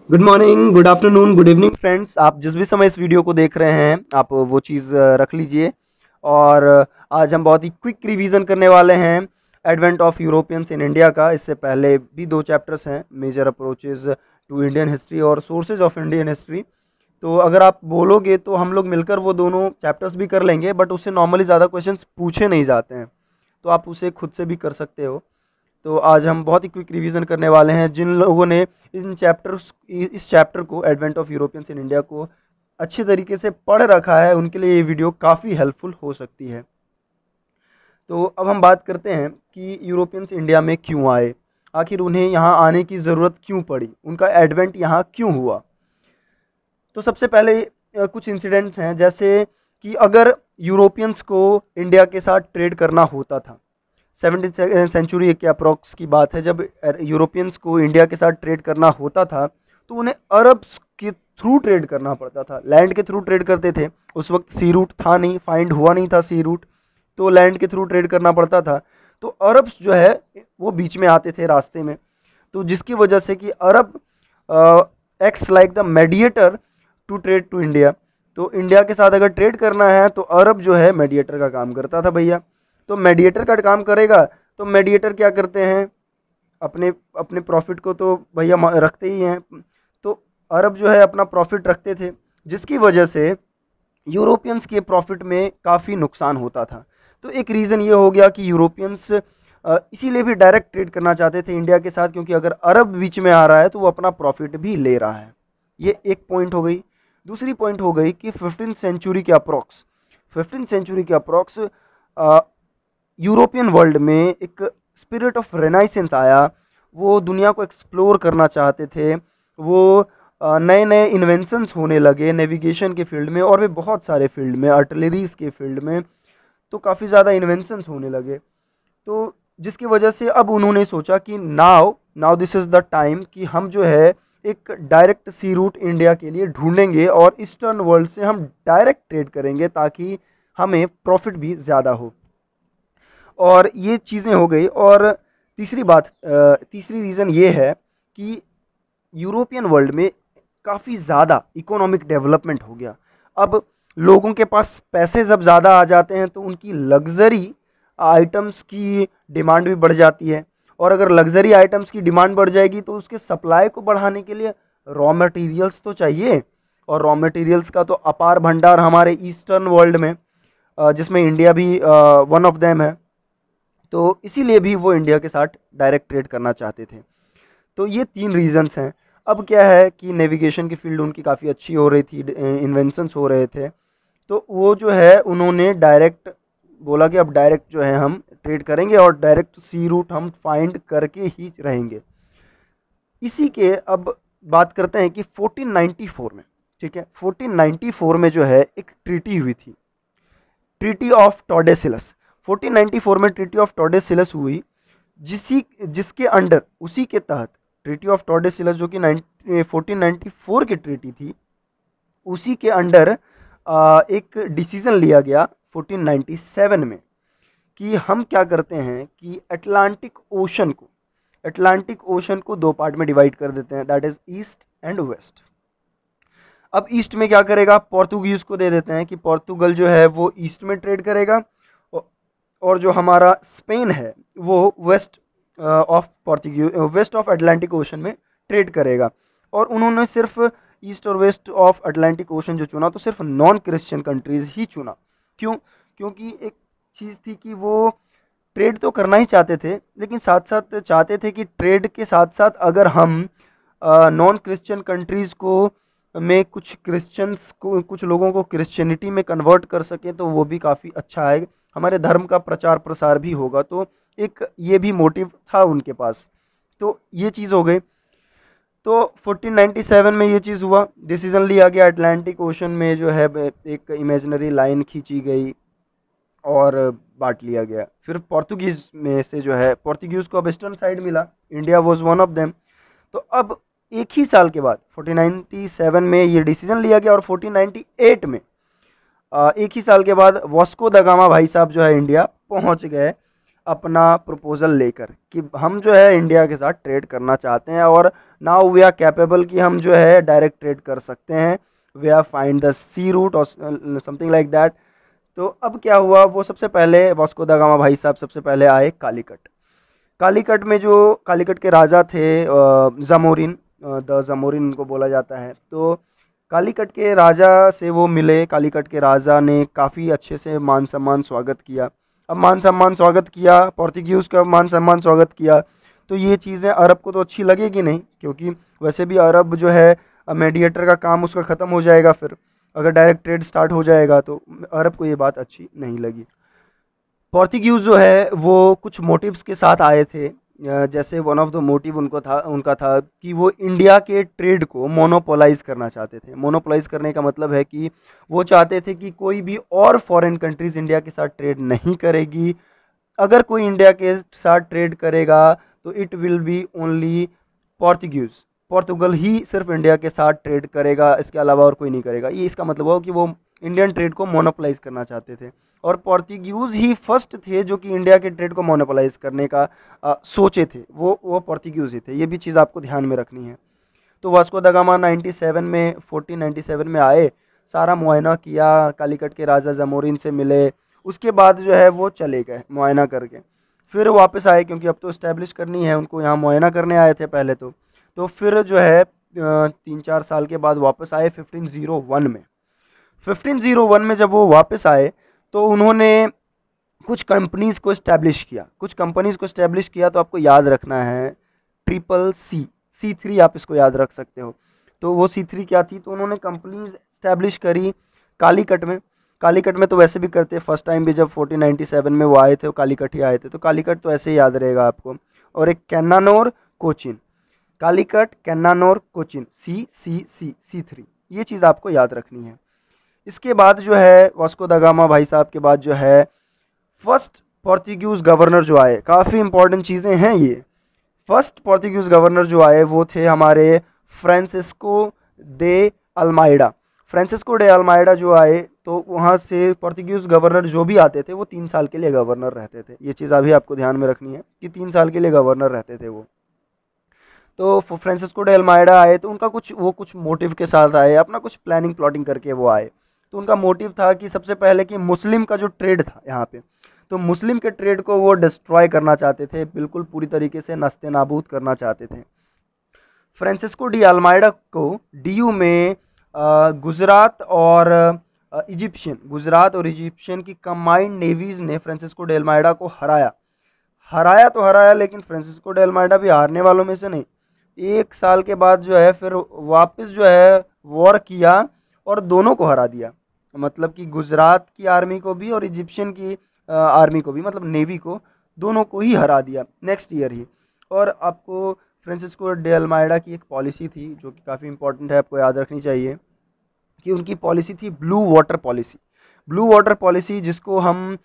Good morning, good afternoon, good evening friends. आप जिस भी समय इस वीडियो को देख रहे हैं आप वो चीज़ रख लीजिए। और आज हम बहुत ही क्विक रिवीजन करने वाले हैं advent of Europeans in India का। इससे पहले भी दो चैप्टर्स हैं, major approaches to Indian history और सोर्सेज ऑफ इंडियन हिस्ट्री। तो अगर आप बोलोगे तो हम लोग मिलकर वो दोनों चैप्टर्स भी कर लेंगे, बट उससे नॉर्मली ज़्यादा क्वेश्चंस पूछे नहीं जाते हैं, तो आप उसे खुद से भी कर सकते हो। तो आज हम बहुत ही क्विक रिवीजन करने वाले हैं। जिन लोगों ने इस चैप्टर को advent of Europeans in India को अच्छे तरीके से पढ़ रखा है, उनके लिए ये वीडियो काफ़ी हेल्पफुल हो सकती है। तो अब हम बात करते हैं कि यूरोपियंस इंडिया में क्यों आए, आखिर उन्हें यहाँ आने की ज़रूरत क्यों पड़ी, उनका एडवेंट यहाँ क्यों हुआ। तो सबसे पहले कुछ इंसिडेंट्स हैं, जैसे कि अगर यूरोपियंस को इंडिया के साथ ट्रेड करना होता था, 17th सेंचुरी के अप्रॉक्स की बात है, जब यूरोपियंस को इंडिया के साथ ट्रेड करना होता था तो उन्हें अरब के थ्रू ट्रेड करना पड़ता था, लैंड के थ्रू ट्रेड करते थे। उस वक्त सी रूट था नहीं, फाइंड हुआ नहीं था सी रूट, तो लैंड के थ्रू ट्रेड करना पड़ता था। तो अरब्स जो है वो बीच में आते थे रास्ते में, तो जिसकी वजह से कि Arab acts like the mediator to trade to India. तो इंडिया के साथ अगर ट्रेड करना है तो अरब जो है मेडिएटर का काम करता था भैया। तो मेडिएटर का काम करेगा, तो मेडिएटर क्या करते हैं, अपने अपने प्रॉफिट को तो भैया रखते ही हैं। तो अरब जो है अपना प्रॉफिट रखते थे, जिसकी वजह से यूरोपियंस के प्रॉफिट में काफ़ी नुकसान होता था। तो एक रीज़न ये हो गया कि यूरोपियंस इसीलिए भी डायरेक्ट ट्रेड करना चाहते थे इंडिया के साथ, क्योंकि अगर अरब बीच में आ रहा है तो वो अपना प्रॉफिट भी ले रहा है। ये एक पॉइंट हो गई। दूसरी पॉइंट हो गई कि 15th सेंचुरी के अप्रॉक्स यूरोपियन वर्ल्ड में एक स्पिरिट ऑफ रेनाइसेंस आया। वो दुनिया को एक्सप्लोर करना चाहते थे। वो नए नए इन्वेंशंस होने लगे नेविगेशन के फील्ड में, और भी बहुत सारे फील्ड में, आर्टिलरीज के फील्ड में। तो काफ़ी ज़्यादा इन्वेंशंस होने लगे। तो जिसकी वजह से अब उन्होंने सोचा कि now now this is the time कि हम जो है एक डायरेक्ट सी रूट इंडिया के लिए ढूंढेंगे और ईस्टर्न वर्ल्ड से हम डायरेक्ट ट्रेड करेंगे, ताकि हमें प्रॉफिट भी ज़्यादा हो। और ये चीज़ें हो गई। और तीसरी रीज़न ये है कि यूरोपियन वर्ल्ड में काफ़ी ज़्यादा इकोनॉमिक डेवलपमेंट हो गया। अब लोगों के पास पैसे जब ज़्यादा आ जाते हैं तो उनकी लग्जरी आइटम्स की डिमांड भी बढ़ जाती है। और अगर लग्जरी आइटम्स की डिमांड बढ़ जाएगी तो उसके सप्लाई को बढ़ाने के लिए रॉ मटेरियल्स तो चाहिए। और रॉ मटेरियल्स का तो अपार भंडार हमारे ईस्टर्न वर्ल्ड में, जिसमें इंडिया भी वन ऑफ देम है। तो इसीलिए भी वो इंडिया के साथ डायरेक्ट ट्रेड करना चाहते थे। तो ये तीन रीजंस हैं। अब क्या है कि नेविगेशन की फील्ड उनकी काफ़ी अच्छी हो रही थी, इन्वेंशंस हो रहे थे। तो वो जो है उन्होंने डायरेक्ट बोला कि अब डायरेक्ट जो है हम ट्रेड करेंगे और डायरेक्ट सी रूट हम फाइंड करके ही रहेंगे। इसी के अब बात करते हैं कि 1494 में, ठीक है, 1494 में जो है एक ट्रीटी हुई थी, ट्रीटी ऑफ टॉर्डेसिलस। 1494 में ट्रीटी ऑफ टॉर्डेसिलस हुई, जिसके अंडर, उसी के तहत ट्रीटी ऑफ टॉर्डेसिलस जो कि 1494 की ट्रीटी थी, उसी के अंडर एक डिसीजन लिया गया 1497 में कि हम क्या करते हैं कि अटलांटिक ओशन को दो पार्ट में डिवाइड कर देते हैं, that is east and west. अब ईस्ट में क्या करेगा, पोर्तुगीज को दे देते हैं कि पोर्तुगल जो है वो ईस्ट में ट्रेड करेगा, और जो हमारा स्पेन है वो वेस्ट ऑफ अटलांटिक ओशन में ट्रेड करेगा। और उन्होंने सिर्फ ईस्ट और वेस्ट ऑफ अटलांटिक ओशन जो चुना, तो सिर्फ नॉन क्रिश्चियन कंट्रीज ही चुना। क्यों? क्योंकि एक चीज़ थी कि वो ट्रेड तो करना ही चाहते थे, लेकिन साथ साथ चाहते थे कि ट्रेड के साथ साथ अगर हम नॉन क्रिश्चियन कंट्रीज़ को में कुछ लोगों को क्रिश्चियनिटी में कन्वर्ट कर सकें तो वो भी काफ़ी अच्छा है, हमारे धर्म का प्रचार प्रसार भी होगा। तो एक ये भी मोटिव था उनके पास। तो ये चीज़ हो गई। तो 1497 में ये चीज़ हुआ, डिसीजन लिया गया, अटलांटिक ओशन में जो है एक इमेजिनरी लाइन खींची गई और बांट लिया गया। फिर पोर्तुगीज में से जो है, पोर्तुगीज को अब वेस्टर्न साइड मिला, India was one of them. तो अब एक ही साल के बाद 1497 में ये डिसीजन लिया गया, और 1498 में एक ही साल के बाद वास्को द गामा भाई साहब जो है इंडिया पहुंच गए। अपना प्रपोजल लेकर कि हम जो है इंडिया के साथ ट्रेड करना चाहते हैं और नाउ वी आर कैपेबल कि हम जो है डायरेक्ट ट्रेड कर सकते हैं, we are find the sea route और समथिंग लाइक दैट। तो अब क्या हुआ, वो सबसे पहले वास्को दा गामा भाई साहब सबसे पहले आए कालीकट। कालीकट में जो कालीकट के राजा थे जमोरिन, द जमोरिन उनको बोला जाता है। तो कालीकट के राजा से वो मिले, कालीकट के राजा ने काफ़ी अच्छे से मान सम्मान स्वागत किया। अब मान सम्मान स्वागत किया, पोर्तुगीज़ का मान सम्मान स्वागत किया, तो ये चीज़ें अरब को तो अच्छी लगेगी नहीं, क्योंकि वैसे भी अरब जो है मीडिएटर का काम उसका ख़त्म हो जाएगा, फिर अगर डायरेक्ट ट्रेड स्टार्ट हो जाएगा तो अरब को ये बात अच्छी नहीं लगी। पोर्तुगीज़ जो है वो कुछ मोटिव्स के साथ आए थे, जैसे वन ऑफ द मोटिव उनका था कि वो इंडिया के ट्रेड को मोनोपोलाइज करना चाहते थे। मोनोपोलाइज करने का मतलब है कि वो चाहते थे कि कोई भी और फॉरेन कंट्रीज इंडिया के साथ ट्रेड नहीं करेगी। अगर कोई इंडिया के साथ ट्रेड करेगा तो it will be only Portuguese, Portugal ही सिर्फ इंडिया के साथ ट्रेड करेगा, इसके अलावा और कोई नहीं करेगा। ये इसका मतलब हुआ कि वो इंडियन ट्रेड को मोनोपोलाइज करना चाहते थे और पोर्तुगीज ही फर्स्ट थे जो कि इंडिया के ट्रेड को मोनोपोलाइज करने का सोचे थे, वो पोर्तुगीज ही थे। ये भी चीज़ आपको ध्यान में रखनी है। तो वास्को दा गामा 1497 में आए, सारा मुआयना किया, कालीकट के राजा जमोरिन से मिले, उसके बाद जो है वो चले गए मुआयना करके। फिर वापस आए क्योंकि अब तो इस्टेब्लिश करनी है उनको, यहाँ मुआयना करने आए थे पहले तो फिर जो है 3-4 साल के बाद वापस आए 1501 में। 1501 में जब वो वापस आए तो उन्होंने कुछ कंपनीज को इस्टेब्लिश किया, तो आपको याद रखना है ट्रिपल सी, C3 आप इसको याद रख सकते हो। तो वो C3 क्या थी, तो उन्होंने कंपनीज इस्टेब्लिश करी कालीकट में। कालीकट में तो वैसे भी करते, फर्स्ट टाइम भी जब 1497 में वो आए थे, वो कालीकट ही आए थे, तो कालीकट तो ऐसे ही याद रहेगा आपको। और एक कैन्नानोर कोचिन, कालीकट कैन्नानोर कोचिन, C3, ये चीज़ आपको याद रखनी है। इसके बाद जो है वास्को दा गामा भाई साहब के बाद जो है फर्स्ट पोर्तुगीज गवर्नर जो आए, काफ़ी इंपॉर्टेंट चीज़ें हैं ये। फर्स्ट पोर्तुगीज गवर्नर जो आए वो थे हमारे फ्रांसिस्को दे अल्माइडा। फ्रांसिस्को डे अल्माइडा जो आए तो वहाँ से पोर्तुगीज गवर्नर जो भी आते थे वो 3 साल के लिए गवर्नर रहते थे। ये चीज़ अभी आपको ध्यान में रखनी है कि 3 साल के लिए गवर्नर रहते थे वो। तो फ्रांसिस्को डे अल्माइडा आए तो उनका कुछ मोटिव के साथ आए, अपना कुछ प्लानिंग प्लॉटिंग करके वो आए। तो उनका मोटिव था कि सबसे पहले कि मुस्लिम का जो ट्रेड था यहाँ पे, तो मुस्लिम के ट्रेड को वो डिस्ट्रॉय करना चाहते थे, बिल्कुल पूरी तरीके से नस्ते नाबूद करना चाहते थे। फ्रांसिस्को डी अल्माइडा को डीयू में गुजरात और इजिप्शियन की कंबाइंड नेवीज ने फ्रांसिस्को डे अल्माइडा को हराया। हराया तो हराया, लेकिन फ्रांसिस्को डे अल्माइडा भी हारने वालों में से नहीं। 1 साल के बाद जो है फिर वापस जो है वॉर किया और दोनों को हरा दिया, मतलब कि गुजरात की आर्मी को भी और इजिप्शियन की आर्मी को भी, मतलब नेवी को, दोनों को ही हरा दिया नेक्स्ट ईयर ही। और आपको फ्रांसिस्को डे अल्माइडा की एक पॉलिसी थी जो कि काफ़ी इंपॉर्टेंट है, आपको याद रखनी चाहिए कि उनकी पॉलिसी थी blue water policy. Blue water policy जिसको हम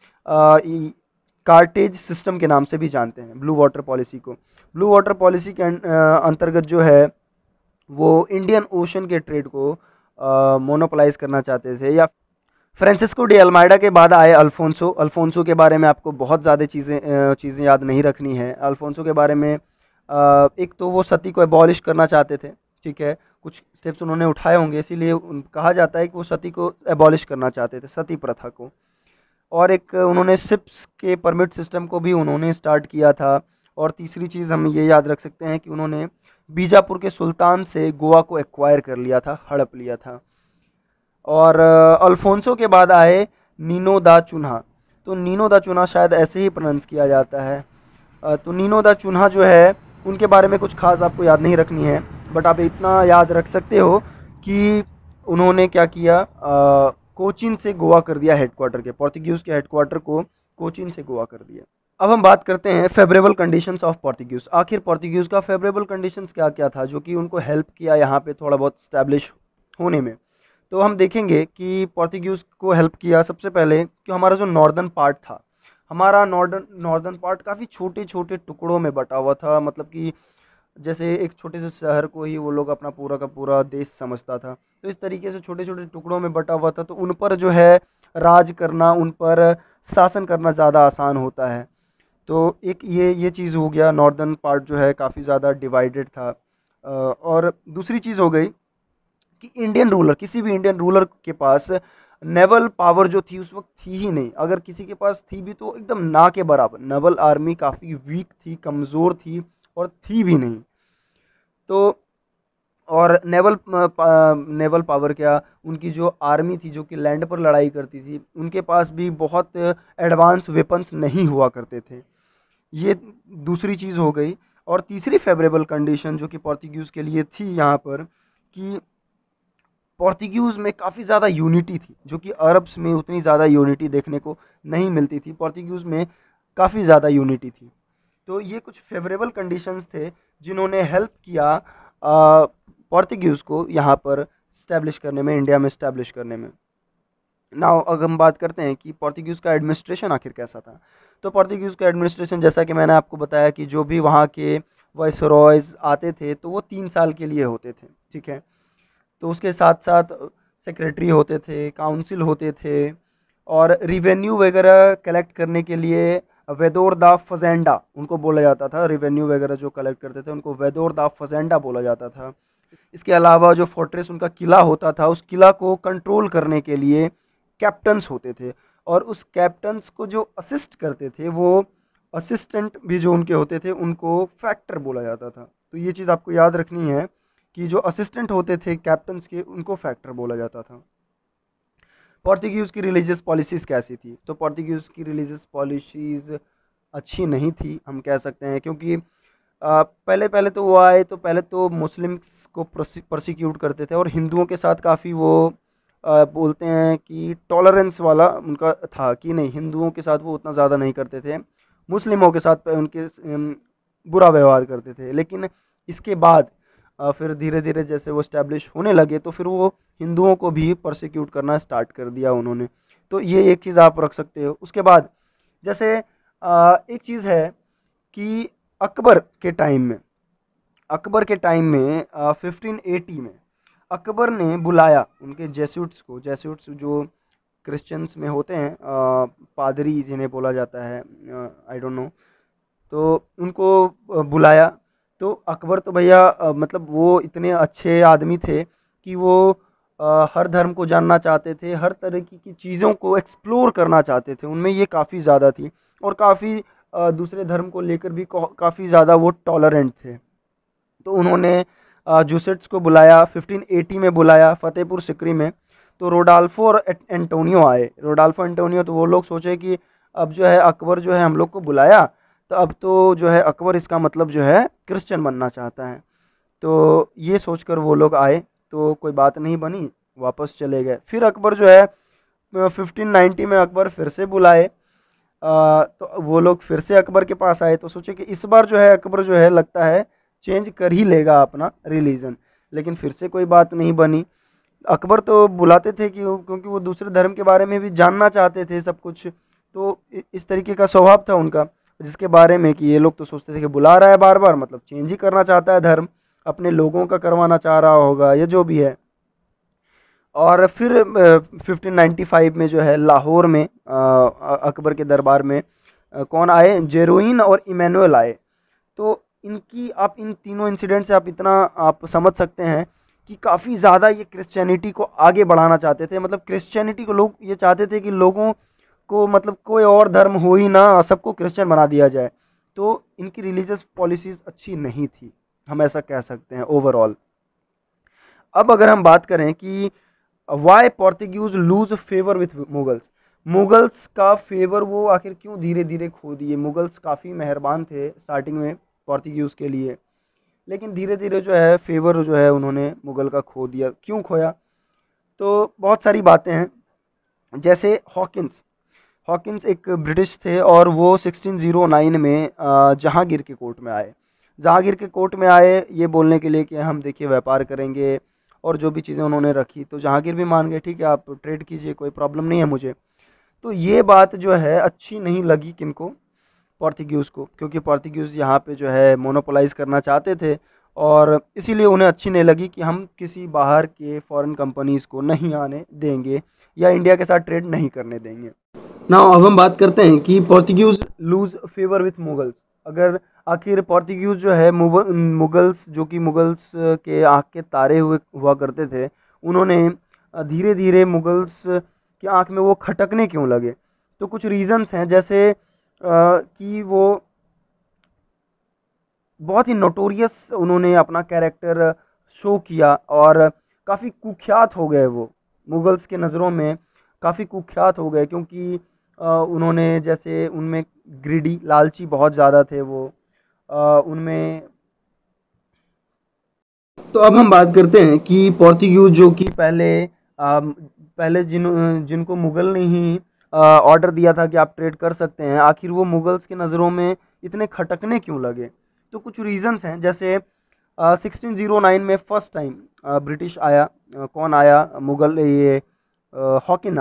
कार्टेज सिस्टम के नाम से भी जानते हैं, ब्लू वाटर पॉलिसी को। ब्लू वाटर पॉलिसी के अंतर्गत जो है वो इंडियन ओशन के ट्रेड को मोनोपोलाइज करना चाहते थे। या फ्रांसिस्को डे अल्माइडा के बाद आए अल्फोंसो। अल्फोंसो के बारे में आपको बहुत ज़्यादा चीज़ें याद नहीं रखनी है। अल्फोंसो के बारे में एक तो वो सती को एबॉलिश करना चाहते थे, ठीक है, कुछ स्टेप्स उन्होंने उठाए होंगे, इसीलिए कहा जाता है कि वो सती को एबॉलिश करना चाहते थे, सती प्रथा को। और एक उन्होंने शिप्स के परमिट सिस्टम को भी उन्होंने स्टार्ट किया था। और तीसरी चीज़ हम ये याद रख सकते हैं कि उन्होंने बीजापुर के सुल्तान से गोवा को एक्वायर कर लिया था, हड़प लिया था। और अल्फोंसो के बाद आए नीनो दा चुन्हा। तो नीनो दा चुन्हा शायद ऐसे ही प्रोनाउंस किया जाता है। तो नीनो दा चुन्हा जो है उनके बारे में कुछ खास आपको याद नहीं रखनी है, बट आप इतना याद रख सकते हो कि उन्होंने क्या किया, कोचीन से गोवा कर दिया हेडक्वार्टर के, पोर्तुगीज़ के हेडक्वार्टर को कोचीन से गोवा कर दिया। अब हम बात करते हैं फेवरेबल कंडीशंस ऑफ पोर्तुगीज़। आखिर पोर्तुगीज़ का फेवरेबल कंडीशंस क्या क्या था जो कि उनको हेल्प किया यहाँ पे थोड़ा बहुत स्टैब्लिश होने में। तो हम देखेंगे कि पोर्तुगीज़ को हेल्प किया सबसे पहले कि हमारा जो नॉर्दर्न पार्ट था, हमारा नॉर्दर्न पार्ट काफ़ी छोटे छोटे टुकड़ों में बटा हुआ था, मतलब कि जैसे एक छोटे से शहर को ही वो लोग अपना पूरा का पूरा देश समझता था। तो इस तरीके से छोटे छोटे टुकड़ों में बटा हुआ था, तो उन पर जो है राज करना, उन पर शासन करना ज़्यादा आसान होता है। तो एक ये चीज़ हो गया, नॉर्दर्न पार्ट जो है काफ़ी ज़्यादा डिवाइडेड था। और दूसरी चीज़ हो गई कि इंडियन रूलर, किसी भी इंडियन रूलर के पास नेवल पावर जो थी उस वक्त थी ही नहीं। अगर किसी के पास थी भी तो एकदम ना के बराबर। नेवल आर्मी काफ़ी वीक थी, कमज़ोर थी और थी भी नहीं। तो और नेवल पावर क्या, उनकी जो आर्मी थी जो कि लैंड पर लड़ाई करती थी, उनके पास भी बहुत एडवांस वेपन्स नहीं हुआ करते थे। ये दूसरी चीज़ हो गई। और तीसरी फेवरेबल कंडीशन जो कि पोर्तुगीज़ के लिए थी यहाँ पर, कि पोर्तुगीज़ में काफ़ी ज़्यादा यूनिटी थी, जो कि अरब्स में उतनी ज़्यादा यूनिटी देखने को नहीं मिलती थी। पोर्तुगीज़ में काफ़ी ज़्यादा यूनिटी थी। तो ये कुछ फेवरेबल कंडीशंस थे जिन्होंने हेल्प किया पोर्तुगीज़ को यहाँ पर स्टैब्लिश करने में, इंडिया में स्टैब्लिश करने में। नाउ अगर हम बात करते हैं कि पोर्तुगीज़ का एडमिनिस्ट्रेशन आखिर कैसा था, तो पोर्तुगीज़ का एडमिनिस्ट्रेशन जैसा कि मैंने आपको बताया कि जो भी वहाँ के वाइसरॉयज़ आते थे तो वो 3 साल के लिए होते थे, ठीक है। तो उसके साथ साथ सेक्रेटरी होते थे, काउंसिल होते थे, और रिवेन्यू वगैरह कलेक्ट करने के लिए वेदोर दा फजेंडा उनको बोला जाता था। रिवेन्यू वगैरह जो कलेक्ट करते थे उनको वेदोर दा फजेंडा बोला जाता था। इसके अलावा जो फोर्ट्रेस उनका किला होता था, उस किला को कंट्रोल करने के लिए कैप्टन्स होते थे, और उस कैप्टन्स को जो असिस्ट करते थे वो असिस्टेंट भी जो उनके होते थे उनको फैक्टर बोला जाता था। तो ये चीज़ आपको याद रखनी है कि जो असिस्टेंट होते थे कैप्टन्स के उनको फैक्टर बोला जाता था। पोर्तुगीज़ की रिलीजियस पॉलिसीज़ कैसी थी, तो पोर्तुगीज़ की रिलीजियस पॉलिसीज़ अच्छी नहीं थी हम कह सकते हैं, क्योंकि पहले पहले तो वो आए तो पहले तो मुस्लिम्स को प्रोसिक्यूट करते थे, और हिंदुओं के साथ काफ़ी वो बोलते हैं कि टॉलरेंस वाला उनका था कि नहीं, हिंदुओं के साथ वो उतना ज़्यादा नहीं करते थे, मुस्लिमों के साथ उनके बुरा व्यवहार करते थे। लेकिन इसके बाद फिर धीरे धीरे जैसे वो स्टैब्लिश होने लगे तो फिर वो हिंदुओं को भी प्रोसिक्यूट करना स्टार्ट कर दिया उन्होंने। तो ये एक चीज़ आप रख सकते हो। उसके बाद जैसे एक चीज़ है कि अकबर के टाइम में, 1580 में अकबर ने बुलाया उनके जेसूट्स को, जेसूट्स जो क्रिश्चियंस में होते हैं, पादरी जिन्हें बोला जाता है, आई डोंट नो, तो उनको बुलाया। तो अकबर तो भैया मतलब वो इतने अच्छे आदमी थे कि वो हर धर्म को जानना चाहते थे, हर तरह की चीज़ों को एक्सप्लोर करना चाहते थे, उनमें ये काफ़ी ज़्यादा थी। और काफ़ी दूसरे धर्म को लेकर भी काफ़ी ज़्यादा वो टॉलरेंट थे। तो उन्होंने जूसेट्स को बुलाया, 1580 में बुलाया फतेहपुर सिकरी में। तो रोडाल्फो और एंटोनियो आए। रोडाल्फो एंटोनियो, तो वो लोग सोचे कि अब जो है अकबर जो है हम लोग को बुलाया, तो अब तो जो है अकबर इसका मतलब जो है क्रिश्चियन बनना चाहता है। तो ये सोचकर वो लोग आए, तो कोई बात नहीं बनी, वापस चले गए। फिर अकबर जो है 1590 में अकबर फिर से बुलाए, तो वो लोग फिर से अकबर के पास आए, तो सोचे कि इस बार जो है अकबर जो है लगता है चेंज कर ही लेगा अपना रिलीजन। लेकिन फिर से कोई बात नहीं बनी। अकबर तो बुलाते थे कि क्योंकि वो दूसरे धर्म के बारे में भी जानना चाहते थे सब कुछ। तो इस तरीके का स्वभाव था उनका, जिसके बारे में कि ये लोग तो सोचते थे कि बुला रहा है बार बार, मतलब चेंज ही करना चाहता है धर्म, अपने लोगों का करवाना चाह रहा होगा, ये जो भी है। और फिर 1595 में जो है लाहौर में अकबर के दरबार में कौन आए, जेरोइन और इमैनुअल आए। तो इनकी आप इन तीनों इंसिडेंट से आप इतना आप समझ सकते हैं कि काफ़ी ज़्यादा ये क्रिश्चियनिटी को आगे बढ़ाना चाहते थे। मतलब क्रिश्चियनिटी को लोग ये चाहते थे कि लोगों को मतलब कोई और धर्म हो ही ना, सबको क्रिश्चियन बना दिया जाए। तो इनकी रिलीजियस पॉलिसीज़ अच्छी नहीं थी, हम ऐसा कह सकते हैं ओवरऑल। अब अगर हम बात करें कि why Portuguese lose favour with Mughals, Mughals का फेवर वो आखिर क्यों धीरे धीरे खो दिए। मुगल्स काफ़ी मेहरबान थे स्टार्टिंग में पोर्तुगीज के लिए, लेकिन धीरे धीरे जो है फेवर जो है उन्होंने मुगल का खो दिया। क्यों खोया, तो बहुत सारी बातें हैं। जैसे हॉकिंस, हॉकिंस एक ब्रिटिश थे और वो 1609 में जहांगीर के कोर्ट में आए। जहांगीर के कोर्ट में आए ये बोलने के लिए कि हम देखिए व्यापार करेंगे, और जो भी चीज़ें उन्होंने रखी तो जहांगीर भी मान गए, ठीक है आप ट्रेड कीजिए, कोई प्रॉब्लम नहीं है मुझे। तो ये बात जो है अच्छी नहीं लगी किनको, पोर्तुगीज़ को, क्योंकि पोर्तुगीज़ यहाँ पे जो है मोनोपोलाइज करना चाहते थे, और इसीलिए उन्हें अच्छी नहीं लगी कि हम किसी बाहर के फॉरेन कंपनीज़ को नहीं आने देंगे या इंडिया के साथ ट्रेड नहीं करने देंगे। नाउ अब हम बात करते हैं कि Portuguese lose favour with Mughals. अगर आखिर पोर्तुगीज जो है मुगल्स, जो कि मुगल्स के आँख के तारे हुआ करते थे, उन्होंने धीरे धीरे मुगल्स की आँख में वो खटकने क्यों लगे। तो कुछ रीजंस हैं, जैसे कि वो बहुत ही नोटोरियस उन्होंने अपना कैरेक्टर शो किया और काफ़ी कुख्यात हो गए वो मुगल्स के नज़रों में, काफ़ी कुख्यात हो गए क्योंकि उन्होंने जैसे उनमें ग्रीडी लालची बहुत ज़्यादा थे वो उनमें। तो अब हम बात करते हैं कि पोर्तुगीज जो कि पहले जिनको मुगल ने ही ऑर्डर दिया था कि आप ट्रेड कर सकते हैं, आखिर वो मुगल्स के नज़रों में इतने खटकने क्यों लगे। तो कुछ रीजंस हैं, जैसे 1609 में फर्स्ट टाइम ब्रिटिश आया। कौन आया? मुगल, ये हॉकिंस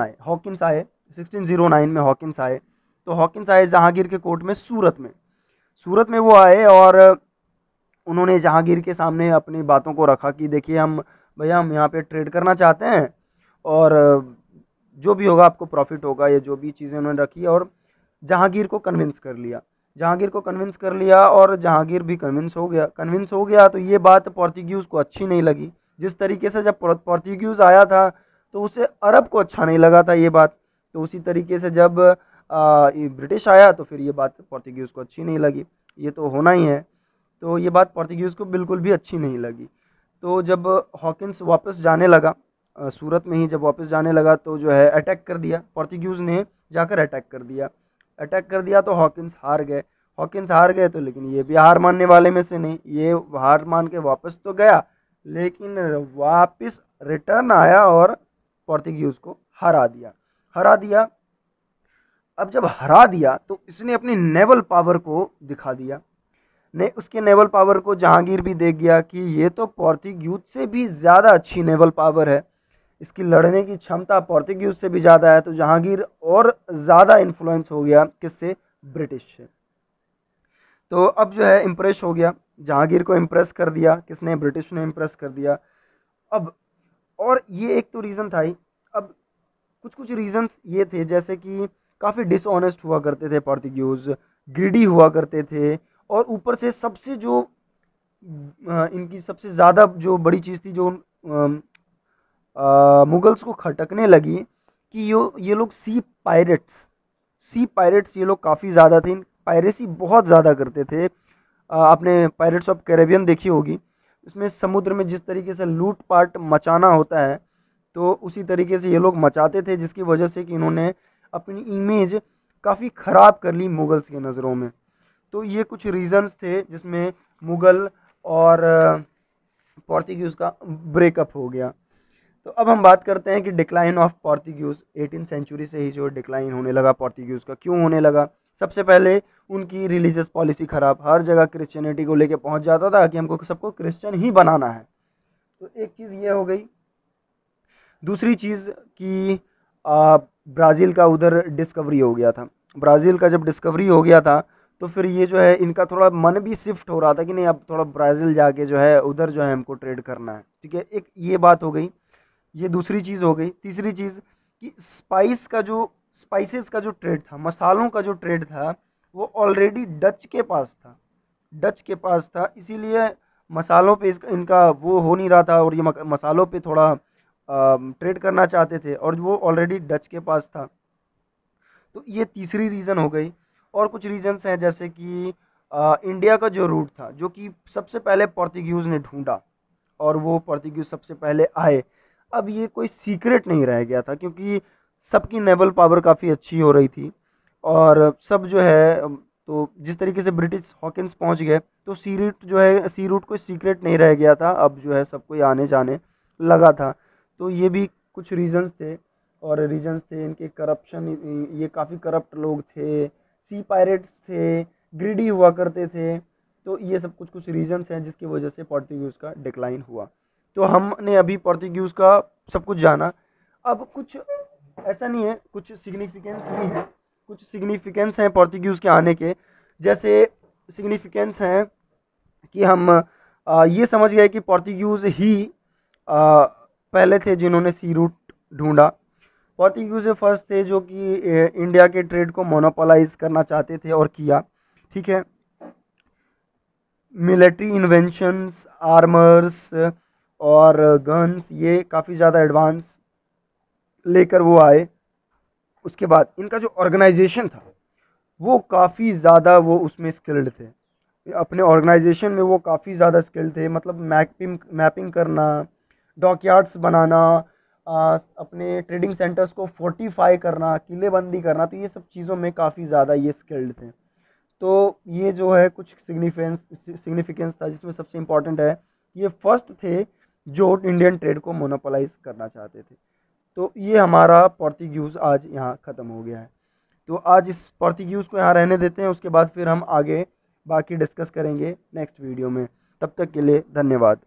आए 1609 में। हॉकिंस आए, तो हॉकिंस आए जहांगीर के कोर्ट में, सूरत में वो आए और उन्होंने जहांगीर के सामने अपनी बातों को रखा कि देखिए हम यहाँ पे ट्रेड करना चाहते हैं और जो भी होगा आपको प्रॉफिट होगा, ये जो भी चीज़ें उन्होंने रखी। और जहांगीर को कन्विंस कर लिया और जहांगीर भी कन्विंस हो गया। तो ये बात पोर्तुगीज को अच्छी नहीं लगी। जिस तरीके से जब पोर्तुगीज आया था तो उसे अरब को अच्छा नहीं लगा था ये बात। तो उसी तरीके से जब ये ब्रिटिश आया तो फिर ये बात पोर्तुगीज को अच्छी नहीं लगी। ये तो होना ही है। तो ये बात पोर्तुगीज़ को बिल्कुल भी अच्छी नहीं लगी। तो जब हॉकिंस वापस जाने लगा, सूरत में ही जब वापस जाने लगा, तो जो है अटैक कर दिया, पोर्तुगीज़ ने जाकर अटैक कर दिया। तो हॉकिंस हार गए तो लेकिन ये भी हार मानने वाले में से नहीं, ये हार मान के वापस तो गया, लेकिन वापस रिटर्न आया और पोर्तुगीज़ को हरा दिया। अब जब हरा दिया तो इसने अपनी नेवल पावर को दिखा दिया। ने उसके नेवल पावर को जहांगीर भी देख गया कि ये तो पोर्तुगीज से भी ज़्यादा अच्छी नेवल पावर है, इसकी लड़ने की क्षमता पोर्तुगीज से भी ज़्यादा है। तो जहांगीर और ज़्यादा इन्फ्लुएंस हो गया, किससे? ब्रिटिश से। तो अब जो है इम्प्रेस हो गया, जहांगीर को इम्प्रेस कर दिया किसने? ब्रिटिश ने इम्प्रेस कर दिया। अब और ये एक तो रीज़न था ही। अब कुछ कुछ रीजंस ये थे, जैसे कि काफ़ी डिसऑनेस्ट हुआ करते थे पोर्तुगीज, ग्रीडी हुआ करते थे, और ऊपर से सबसे जो इनकी सबसे ज़्यादा जो बड़ी चीज़ थी, जो मुगल्स को खटकने लगी, कि ये लोग सी पायरेट्स ये लोग काफ़ी ज़्यादा थे, पायरेसी बहुत ज़्यादा करते थे। आपने पायरेट्स ऑफ कैरेबियन देखी होगी, इसमें समुद्र में जिस तरीके से लूट पाट मचाना होता है, तो उसी तरीके से ये लोग मचाते थे, जिसकी वजह से कि इन्होंने अपनी इमेज काफ़ी ख़राब कर ली मुगल्स की नज़रों में। तो ये कुछ रीजंस थे जिसमें मुगल और पोर्तुगीज का ब्रेकअप हो गया। तो अब हम बात करते हैं कि decline of Portuguese 18th century से ही जो डिक्लाइन होने लगा पोर्तुगीज का, क्यों होने लगा? सबसे पहले उनकी रिलीजियस पॉलिसी खराब, हर जगह क्रिश्चियनिटी को लेके पहुंच जाता था कि हमको सबको क्रिश्चियन ही बनाना है। तो एक चीज़ ये हो गई। दूसरी चीज़ कि ब्राज़ील का उधर डिस्कवरी हो गया था। ब्राज़ील का जब डिस्कवरी हो गया था तो फिर ये जो है इनका थोड़ा मन भी शिफ्ट हो रहा था कि नहीं, अब थोड़ा ब्राज़ील जाके जो है उधर जो है हमको ट्रेड करना है। ठीक है, एक ये बात हो गई, ये दूसरी चीज़ हो गई। तीसरी चीज़ कि स्पाइसेस का जो ट्रेड था, मसालों का जो ट्रेड था, वो ऑलरेडी डच के पास था, इसीलिए मसालों पे इनका वो हो नहीं रहा था, और ये मसालों पे थोड़ा ट्रेड करना चाहते थे, और वो ऑलरेडी डच के पास था। तो ये तीसरी रीज़न हो गई। और कुछ रीजंस हैं, जैसे कि इंडिया का जो रूट था, जो कि सबसे पहले पोर्तुगीज ने ढूंढा, और वो पोर्तुगीज सबसे पहले आए। अब ये कोई सीक्रेट नहीं रह गया था, क्योंकि सबकी नेवल पावर काफ़ी अच्छी हो रही थी, और सब जो है तो जिस तरीके से ब्रिटिश हॉकिंस पहुंच गए, तो सी रूट कोई सीक्रेट नहीं रह गया था, अब जो है सब कोई आने जाने लगा था। तो ये भी कुछ रीजंस थे। और रीजंस थे इनके करप्शन, ये काफ़ी करप्ट लोग थे, सी पायरेट्स थे, ग्रीडी हुआ करते थे। तो ये सब कुछ कुछ रीजंस हैं जिसकी वजह से पोर्तुगीज़ का डिक्लाइन हुआ। तो हमने अभी पोर्तुगीज़ का सब कुछ जाना। अब कुछ ऐसा नहीं है, कुछ सिग्निफिकेंस भी है, कुछ सिग्निफिकेंस हैं पोर्तुगीज़ के आने के। जैसे सिग्निफिकेंस हैं कि हम ये समझ गए कि पोर्तुगीज़ ही पहले थे जिन्होंने सी रूट ढूंढा। पोर्तुगीज फर्स्ट थे जो कि इंडिया के ट्रेड को मोनोपोलाइज करना चाहते थे और किया। ठीक है, मिलिट्री इन्वेंशंस, आर्मर्स और गन्स, ये काफ़ी ज़्यादा एडवांस लेकर वो आए। उसके बाद इनका जो ऑर्गेनाइजेशन था वो काफ़ी ज़्यादा वो उसमें स्किल्ड थे, अपने ऑर्गेनाइजेशन में वो काफ़ी ज़्यादा स्किल्ड थे। मतलब मैपिंग करना, डॉकयार्ड्स बनाना, अपने ट्रेडिंग सेंटर्स को फोर्टिफाई करना, किलेबंदी करना, तो ये सब चीज़ों में काफ़ी ज़्यादा ये स्किल्ड थे। तो ये जो है कुछ सिग्निफिकेंस था, जिसमें सबसे इम्पॉर्टेंट है ये फर्स्ट थे जो इंडियन ट्रेड को मोनोपोलाइज करना चाहते थे। तो ये हमारा पोर्तुगीज आज यहाँ ख़त्म हो गया है। तो आज इस पोर्तुगीज को यहाँ रहने देते हैं, उसके बाद फिर हम आगे बाकी डिस्कस करेंगे नेक्स्ट वीडियो में। तब तक के लिए धन्यवाद।